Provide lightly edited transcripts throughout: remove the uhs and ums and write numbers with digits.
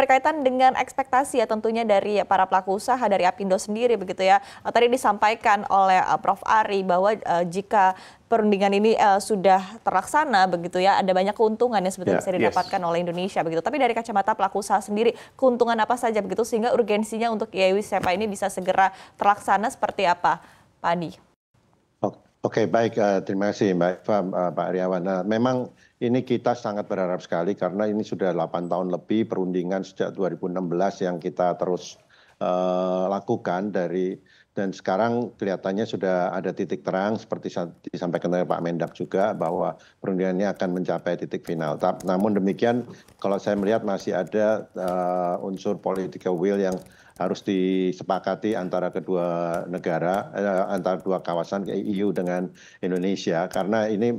berkaitan dengan ekspektasi ya tentunya dari para pelaku usaha dari Apindo sendiri begitu ya. Tadi disampaikan oleh Prof. Ari bahwa jika perundingan ini sudah terlaksana begitu ya, ada banyak keuntungan yang sebetulnya bisa didapatkan oleh Indonesia begitu. Tapi dari kacamata pelaku usaha sendiri, keuntungan apa saja begitu sehingga urgensinya untuk IAIW SEPA ini bisa segera terlaksana seperti apa, Pak Adi? Oke, baik. Terima kasih Mbak Eva, Pak Aryawan. Nah, memang ini kita sangat berharap sekali karena ini sudah 8 tahun lebih perundingan sejak 2016 yang kita terus lakukan dan sekarang kelihatannya sudah ada titik terang seperti disampaikan oleh Pak Mendak juga bahwa perundingannya akan mencapai titik final. Namun demikian kalau saya melihat masih ada unsur political will yang harus disepakati antara kedua negara, antara dua kawasan EU dengan Indonesia, karena ini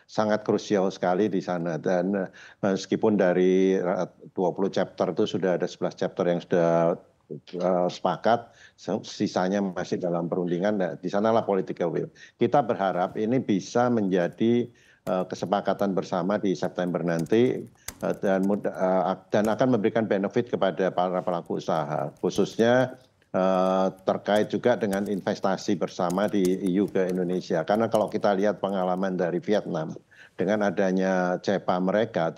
sangat krusial sekali di sana. Dan meskipun dari 20 chapter itu sudah ada 11 chapter yang sudah sepakat, sisanya masih dalam perundingan. Nah, di sanalah political will. Kita berharap ini bisa menjadi kesepakatan bersama di September nanti dan akan memberikan benefit kepada para pelaku usaha, khususnya terkait juga dengan investasi bersama di EU ke Indonesia. Karena kalau kita lihat pengalaman dari Vietnam, dengan adanya CEPA mereka,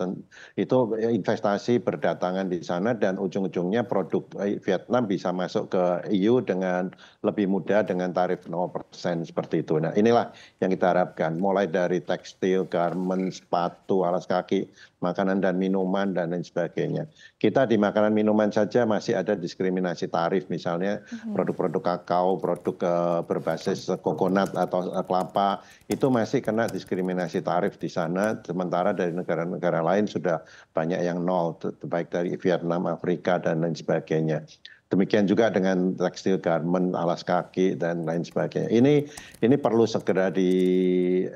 itu investasi berdatangan di sana dan ujung-ujungnya produk Vietnam bisa masuk ke EU dengan lebih mudah dengan tarif 0% seperti itu. Nah, inilah yang kita harapkan, mulai dari tekstil, garment, sepatu, alas kaki, makanan dan minuman, dan lain sebagainya. Kita di makanan minuman saja masih ada diskriminasi tarif, misalnya produk-produk kakao, produk berbasis kokonat atau kelapa, itu masih kena diskriminasi tarif di sana, sementara dari negara-negara lain sudah banyak yang nol, baik dari Vietnam, Afrika, dan lain sebagainya. Demikian juga dengan tekstil, garment, alas kaki, dan lain sebagainya. Ini perlu segera disepakati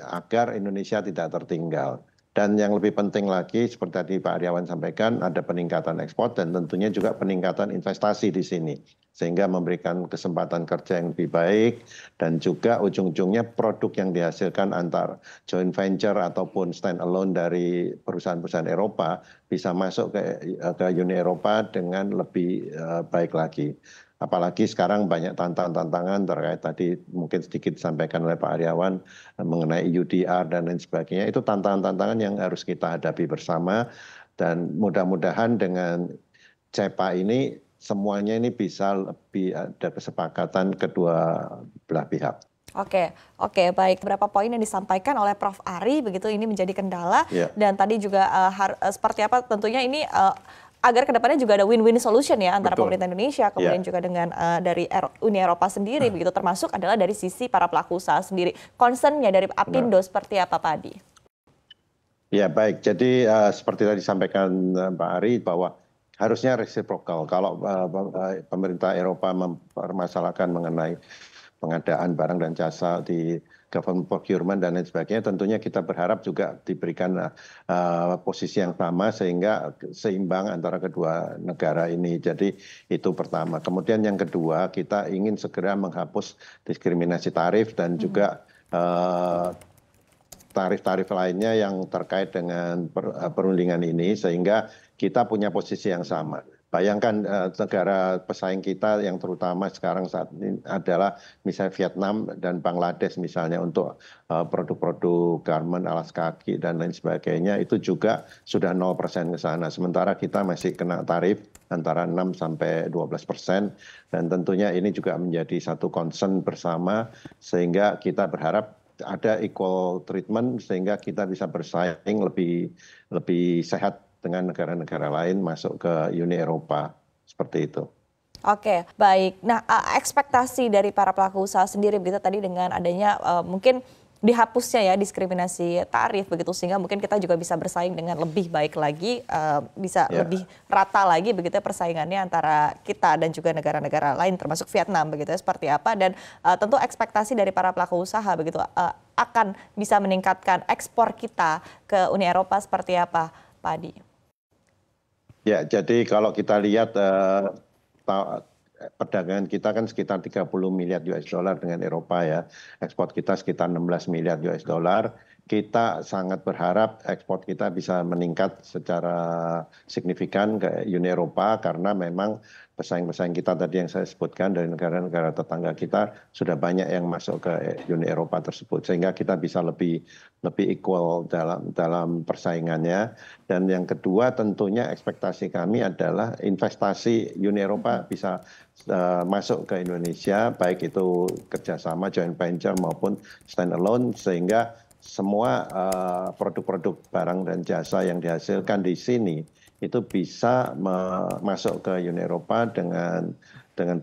agar Indonesia tidak tertinggal. Dan yang lebih penting lagi, seperti tadi Pak Aryawan sampaikan, ada peningkatan ekspor dan tentunya juga peningkatan investasi di sini. Sehingga memberikan kesempatan kerja yang lebih baik dan juga ujung-ujungnya produk yang dihasilkan antar joint venture ataupun stand alone dari perusahaan-perusahaan Eropa bisa masuk ke Uni Eropa dengan lebih baik lagi. Apalagi sekarang banyak tantangan-tantangan terkait tadi mungkin sedikit disampaikan oleh Pak Aryawan mengenai UDR dan lain sebagainya. Itu tantangan-tantangan yang harus kita hadapi bersama dan mudah-mudahan dengan CEPA ini semuanya ini bisa lebih ada kesepakatan kedua belah pihak. Oke, baik. Beberapa poin yang disampaikan oleh Prof. Ari begitu ini menjadi kendala dan tadi juga seperti apa tentunya ini agar kedepannya juga ada win-win solution ya antara pemerintah Indonesia kemudian juga dengan dari Uni Eropa sendiri begitu, termasuk adalah dari sisi para pelaku usaha sendiri. Concernnya dari Apindo seperti apa, Pak Adi? Ya baik, jadi seperti tadi disampaikan Pak Ari bahwa harusnya reciprocal. Kalau pemerintah Eropa mempermasalahkan mengenai pengadaan barang dan jasa di government procurement dan lain sebagainya, tentunya kita berharap juga diberikan posisi yang sama sehingga seimbang antara kedua negara ini. Jadi itu pertama. Kemudian yang kedua, kita ingin segera menghapus diskriminasi tarif dan juga tarif-tarif lainnya yang terkait dengan perundingan ini sehingga kita punya posisi yang sama. Bayangkan negara pesaing kita yang terutama sekarang saat ini adalah misalnya Vietnam dan Bangladesh misalnya untuk produk-produk garment, alas kaki dan lain sebagainya itu juga sudah 0% ke sana. Sementara kita masih kena tarif antara 6 sampai 12% dan tentunya ini juga menjadi satu concern bersama sehingga kita berharap ada equal treatment sehingga kita bisa bersaing lebih sehat dengan negara-negara lain masuk ke Uni Eropa seperti itu. Oke, baik. Nah, ekspektasi dari para pelaku usaha sendiri begitu tadi dengan adanya mungkin dihapusnya ya diskriminasi tarif begitu sehingga mungkin kita juga bisa bersaing dengan lebih baik lagi, bisa lebih rata lagi begitu ya persaingannya antara kita dan juga negara-negara lain termasuk Vietnam begitu ya seperti apa dan tentu ekspektasi dari para pelaku usaha begitu akan bisa meningkatkan ekspor kita ke Uni Eropa seperti apa, Pak Adi? Ya, jadi kalau kita lihat perdagangan kita kan sekitar 30 miliar US dollar dengan Eropa ya. Ekspor kita sekitar 16 miliar US dollar. kita sangat berharap ekspor kita bisa meningkat secara signifikan ke Uni Eropa karena memang pesaing-pesaing kita tadi yang saya sebutkan dari negara-negara tetangga kita sudah banyak yang masuk ke Uni Eropa tersebut sehingga kita bisa lebih equal dalam persaingannya. Dan yang kedua tentunya ekspektasi kami adalah investasi Uni Eropa bisa masuk ke Indonesia baik itu kerjasama joint venture maupun standalone sehingga semua produk-produk barang dan jasa yang dihasilkan di sini itu bisa masuk ke Uni Eropa dengan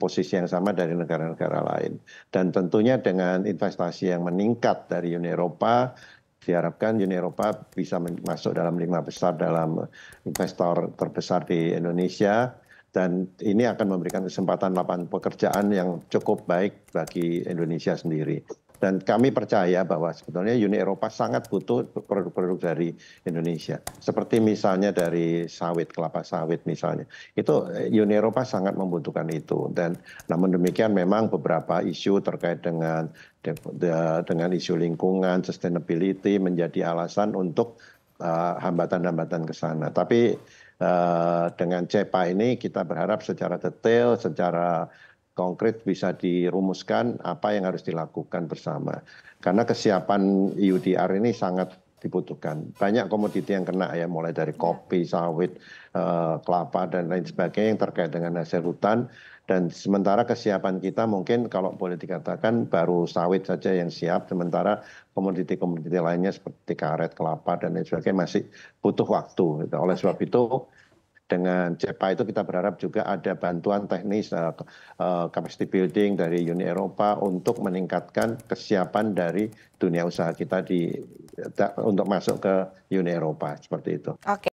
posisi yang sama dari negara-negara lain. Dan tentunya dengan investasi yang meningkat dari Uni Eropa, diharapkan Uni Eropa bisa masuk dalam 5 besar dalam investor terbesar di Indonesia. Dan ini akan memberikan kesempatan lapangan pekerjaan yang cukup baik bagi Indonesia sendiri. Dan kami percaya bahwa sebetulnya Uni Eropa sangat butuh produk-produk dari Indonesia. Seperti misalnya dari sawit, kelapa sawit misalnya. Itu Uni Eropa sangat membutuhkan itu. Dan namun demikian memang beberapa isu terkait dengan isu lingkungan, sustainability menjadi alasan untuk hambatan-hambatan ke sana. Tapi dengan CEPA ini kita berharap secara detail, secara konkret bisa dirumuskan apa yang harus dilakukan bersama. Karena kesiapan EUDR ini sangat dibutuhkan. Banyak komoditi yang kena ya, mulai dari kopi, sawit, kelapa, dan lain sebagainya yang terkait dengan hasil hutan. Dan sementara kesiapan kita mungkin kalau boleh dikatakan baru sawit saja yang siap, sementara komoditi-komoditi lainnya seperti karet, kelapa, dan lain sebagainya masih butuh waktu. Oleh sebab itu, dengan CEPA itu kita berharap juga ada bantuan teknis capacity building dari Uni Eropa untuk meningkatkan kesiapan dari dunia usaha kita untuk masuk ke Uni Eropa seperti itu. Oke.